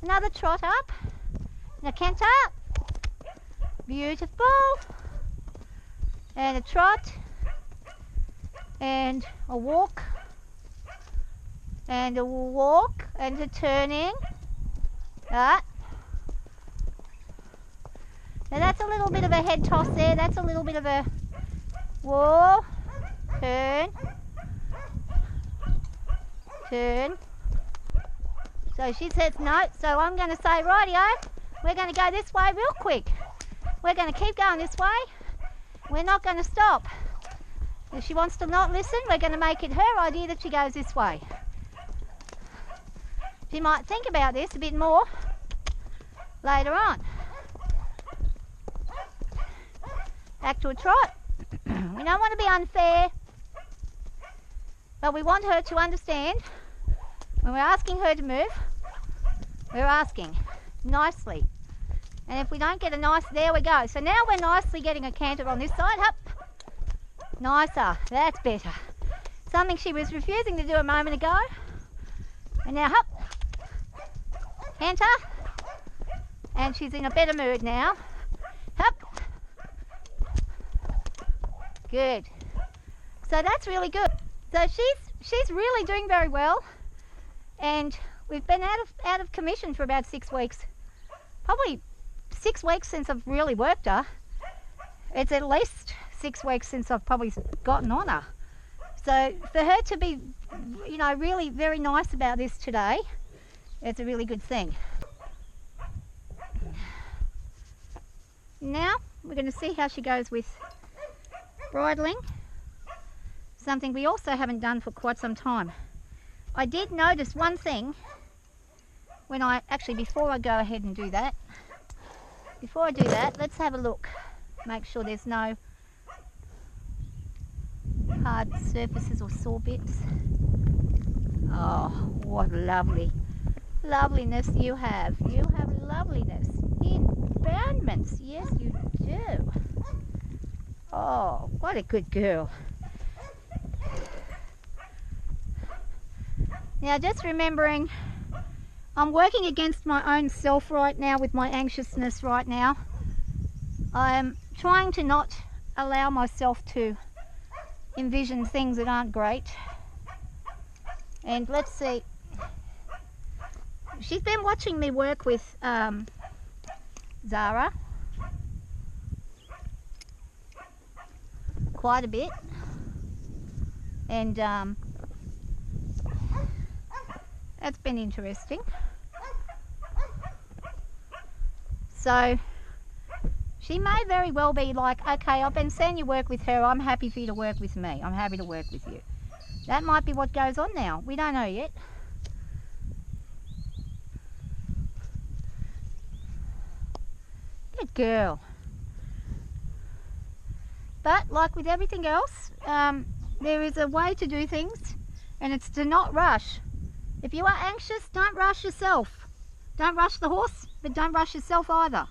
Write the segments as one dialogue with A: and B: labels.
A: Another trot up. Now canter. Beautiful. And a trot. And a walk. And a walk. And a turning. Right. Now that's a little bit of a head toss there. That's a little bit of a whoa. Turn. Turn. So she says no. So I'm going to say, rightio, we're going to go this way real quick. We're going to keep going this way. We're not going to stop. If she wants to not listen, we're going to make it her idea that she goes this way. She might think about this a bit more later on. Back to a trot. We don't want to be unfair, but we want her to understand when we're asking her to move, we're asking nicely. And if we don't get a nice, there we go. So now we're nicely getting a canter on this side. Up. Nicer. That's better. Something she was refusing to do a moment ago. And now hop. Canter. And she's in a better mood now. Hop. Good. So that's really good. So she's really doing very well. And we've been out of commission for about 6 weeks. Probably 6 weeks since I've really worked her. It's at least 6 weeks since I've probably gotten on her. So for her to be, you know, really very nice about this today, it's a really good thing. Now we're going to see how she goes with bridling. Something we also haven't done for quite some time. I did notice one thing when before I go ahead and do that, before I do that, let's have a look. Make sure there's no hard surfaces or sore bits. Oh, what loveliness you have. You have loveliness in abundance. Yes, you do. Oh, what a good girl. Now just remembering, I'm working against my own self right now with my anxiousness right now. I'm trying to not allow myself to envision things that aren't great. And let's see, she's been watching me work with Zara quite a bit. And that's been interesting. So she may very well be like, okay, I've been seeing you work with her, I'm happy for you to work with me, I'm happy to work with you. That might be what goes on now. We don't know yet. Good girl. But like with everything else, there is a way to do things, and it's to not rush. If you are anxious, don't rush yourself. Don't rush the horse, but don't rush yourself either.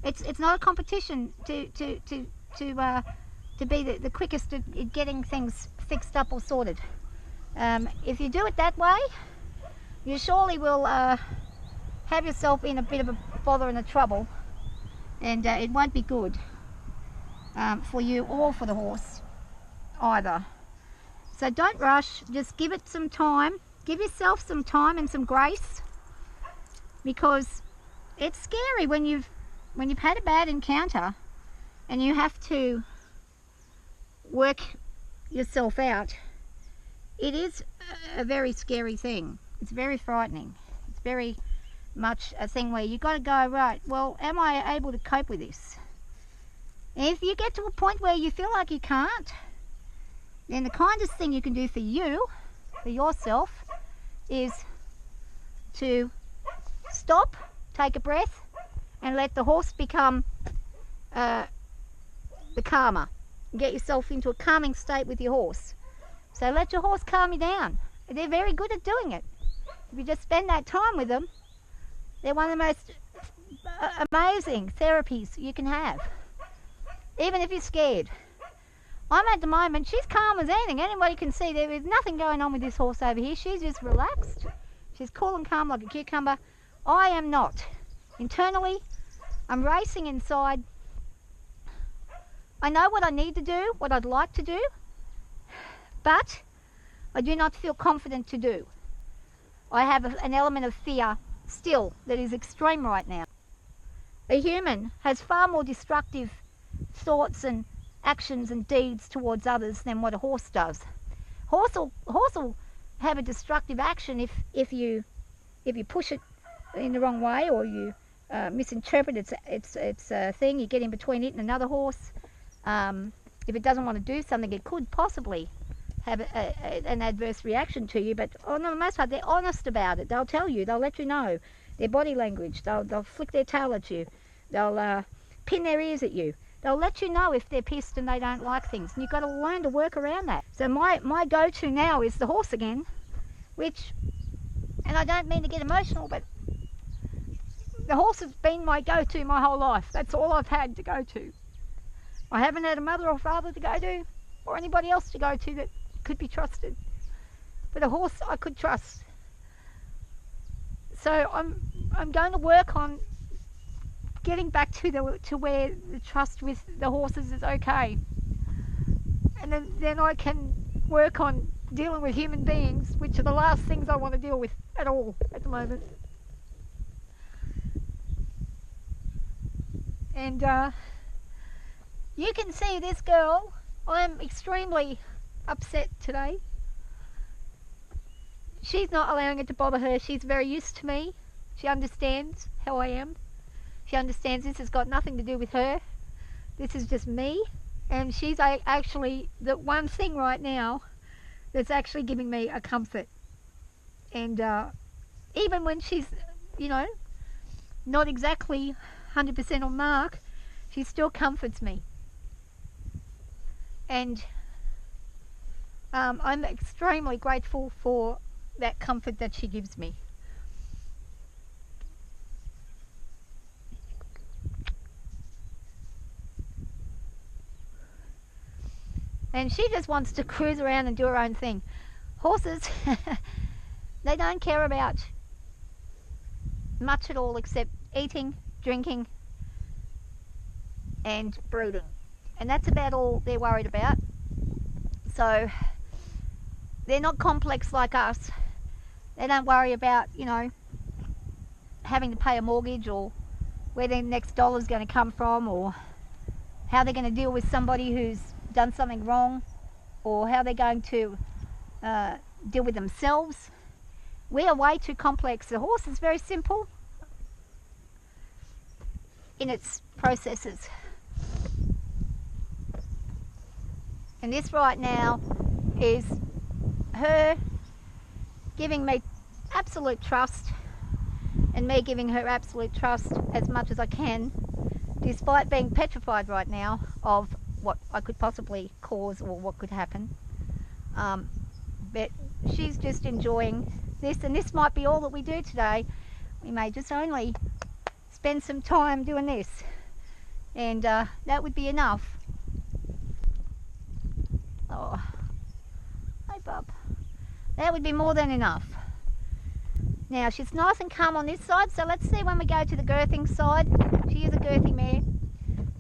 A: It's not a competition to be the quickest at getting things fixed up or sorted. If you do it that way, you surely will have yourself in a bit of a bother and a trouble, and it won't be good for you or for the horse either. So don't rush, just give it some time. Give yourself some time and some grace, because it's scary when you've had a bad encounter and you have to work yourself out. It is a very scary thing. It's very frightening. It's very much a thing where you've got to go, right, well, am I able to cope with this? And if you get to a point where you feel like you can't, then the kindest thing you can do for you, for yourself, is to stop, take a breath, and let the horse become the calmer. Get yourself into a calming state with your horse. So let your horse calm you down. They're very good at doing it. If you just spend that time with them, they're one of the most amazing therapies you can have, even if you're scared. I'm at the moment, she's calm as anything. Anybody can see there is nothing going on with this horse over here. She's just relaxed. She's cool and calm like a cucumber. I am not. Internally, I'm racing inside. I know what I need to do, what I'd like to do, but I do not feel confident to do. I have an element of fear still that is extreme right now. A human has far more destructive thoughts and actions and deeds towards others than what a horse does. Horse will have a destructive action if you push it in the wrong way, or you misinterpret its thing. You get in between it and another horse. If it doesn't want to do something, it could possibly have an adverse reaction to you. But on the most part, they're honest about it. They'll tell you. They'll let you know. Their body language. They'll flick their tail at you. They'll pin their ears at you. They'll let you know if they're pissed and they don't like things. And you've got to learn to work around that. So my go-to now is the horse again, which, and I don't mean to get emotional, but the horse has been my go-to my whole life. That's all I've had to go to. I haven't had a mother or father to go to, or anybody else to go to that could be trusted. But a horse I could trust. So I'm going to work on getting back to where the trust with the horses is okay. And then I can work on dealing with human beings, which are the last things I want to deal with at all at the moment. And you can see this girl, I'm extremely upset today. She's not allowing it to bother her. She's very used to me. She understands how I am. She understands this has got nothing to do with her. This is just me. And she's actually the one thing right now that's actually giving me a comfort. And even when she's, not exactly 100% on mark, she still comforts me. And I'm extremely grateful for that comfort that she gives me. And she just wants to cruise around and do her own thing. Horses, they don't care about much at all except eating, drinking, and breeding. And that's about all they're worried about. So they're not complex like us. They don't worry about, having to pay a mortgage, or where their next dollar's going to come from, or how they're going to deal with somebody who's done something wrong, or how they're going to deal with themselves. We are way too complex. The horse is very simple in its processes. And this right now is her giving me absolute trust, and me giving her absolute trust as much as I can, despite being petrified right now of what I could possibly cause or what could happen. But she's just enjoying this, and this might be all that we do today. We may just only spend some time doing this, and that would be enough. Oh, hi bub. That would be more than enough. Now she's nice and calm on this side, so let's see when we go to the girthing side. She is a girthy mare.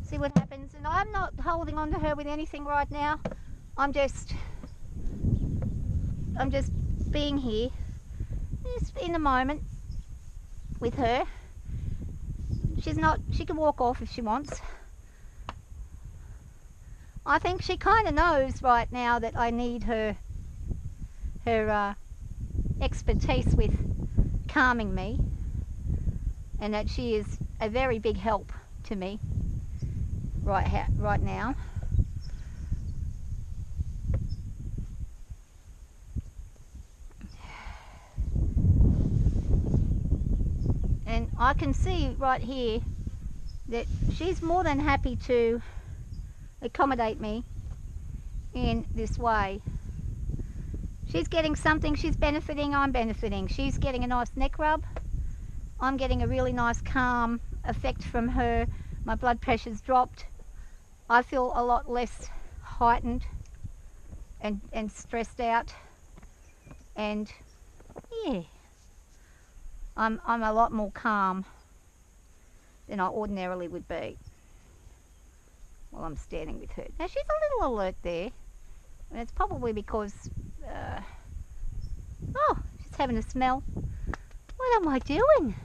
A: See what happens. And I'm not holding on to her with anything right now. I'm just being here, just in the moment with her. She can walk off if she wants. I think she kind of knows right now that I need her expertise with calming me, and that she is a very big help to me right now. And I can see right here that she's more than happy to accommodate me in this way. She's getting something, she's benefiting, I'm benefiting. She's getting a nice neck rub. I'm getting a really nice calm effect from her. My blood pressure's dropped. I feel a lot less heightened and stressed out. And yeah, I'm a lot more calm than I ordinarily would be while I'm standing with her. Now she's a little alert there, and it's probably because oh, she's having a smell. What am I doing?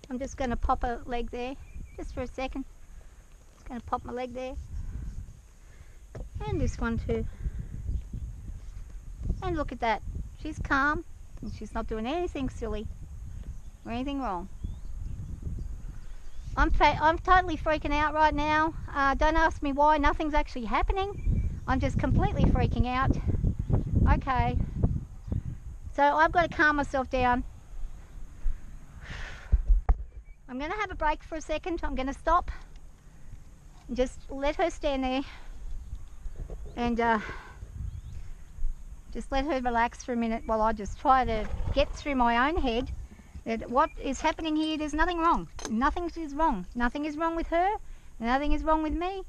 A: I'm just going to pop a leg there, just for a second. Just going to pop my leg there. And this one too. And look at that. She's calm, and she's not doing anything silly or anything wrong. I'm totally freaking out right now. Don't ask me why. Nothing's actually happening. I'm just completely freaking out. Okay. So I've got to calm myself down. I'm going to have a break for a second. I'm going to stop and just let her stand there and just let her relax for a minute while I just try to get through my own head that what is happening here, there's nothing wrong. Nothing is wrong. Nothing is wrong with her. Nothing is wrong with me.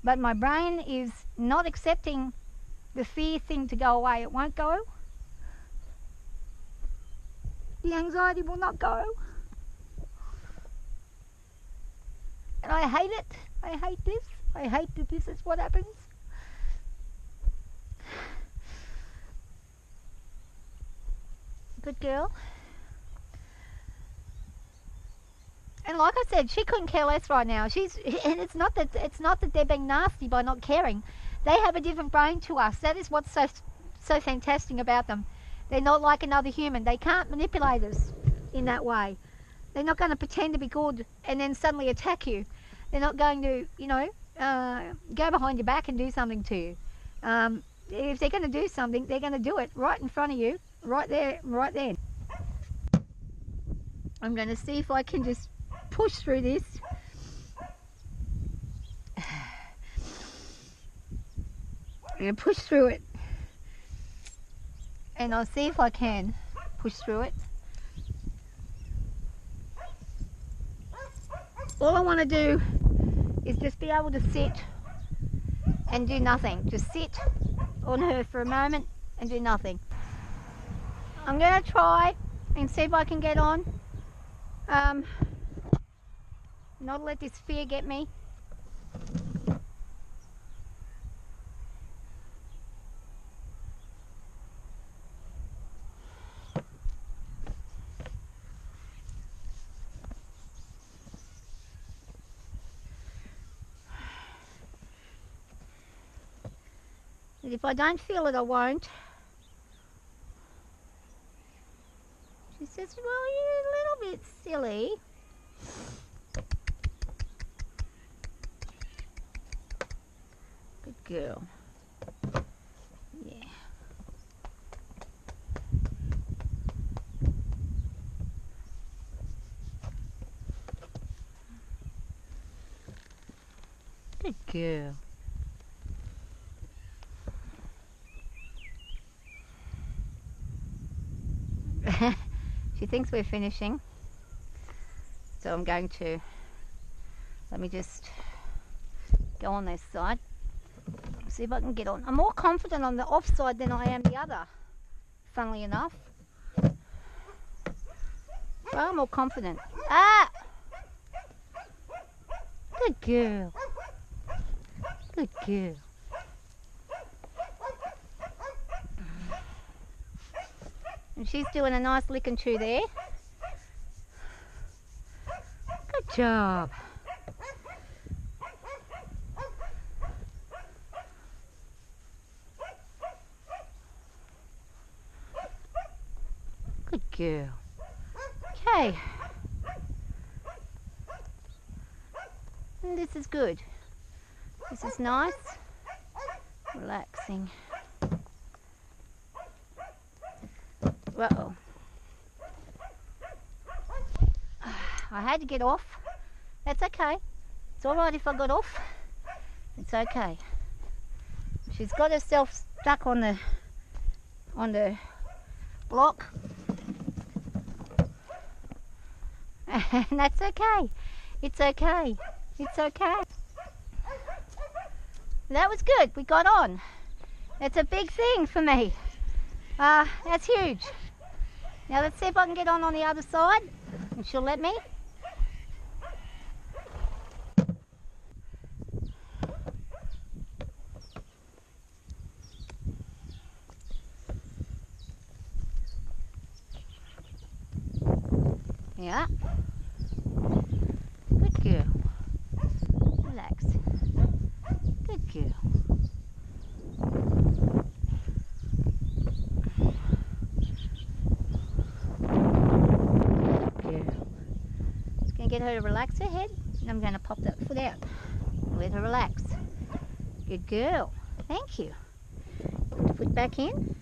A: But my brain is not accepting the fear thing to go away. It won't go. The anxiety will not go. And I hate it. I hate this. I hate that this is what happens. Good girl. And like I said, she couldn't care less right now. And it's not that they're being nasty by not caring. They have a different brain to us. That is what's so fantastic about them. They're not like another human. They can't manipulate us in that way. They're not going to pretend to be good and then suddenly attack you. They're not going to, you know, go behind your back and do something to you. If they're going to do something, they're going to do it right in front of you, right there, right then. I'm going to see if I can just push through this. I'm going to push through it. And I'll see if I can push through it. All I want to do is just be able to sit and do nothing. Just sit on her for a moment and do nothing. I'm going to try and see if I can get on. Not let this fear get me. And if I don't feel it, I won't. She says, well, you're a little bit silly. Good girl. Yeah. Good girl. She thinks we're finishing, so I'm going to, let me just go on this side, see if I can get on. I'm more confident on the off side than I am the other, funnily enough. Far more confident. Ah! Good girl. Good girl. And she's doing a nice lick and chew there. Good job. Good girl. Okay. And this is good. This is nice. Relaxing. Uh-oh. I had to get off. That's okay. It's alright if I got off. It's okay. She's got herself stuck on the block. And that's okay. It's okay. It's okay. That was good. We got on. That's a big thing for me. That's huge. Now let's see if I can get on the other side, and she'll let me. Yeah. Good girl. Relax. Good girl. Just going to get her to relax her head, and I'm going to pop that foot out. Let her relax. Good girl. Thank you. Put the foot back in.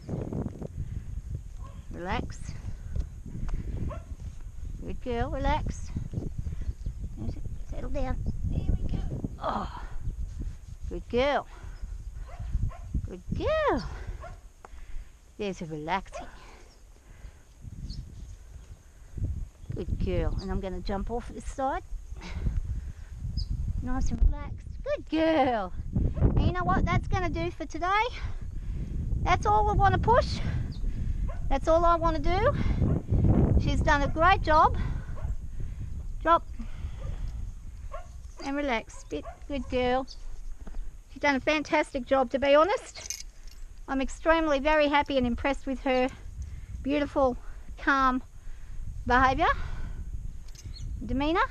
A: Relax. Good girl. Relax. Settle down. There we go. Oh. Good girl. Good girl. There's a relaxing. Good girl. And I'm going to jump off this side. Nice and relaxed. Good girl. And you know what that's going to do for today? That's all we want to push. That's all I want to do. She's done a great job. Drop. And relax. Bit. Good girl. She's done a fantastic job, to be honest. I'm extremely very happy and impressed with her beautiful, calm behaviour, demeanour.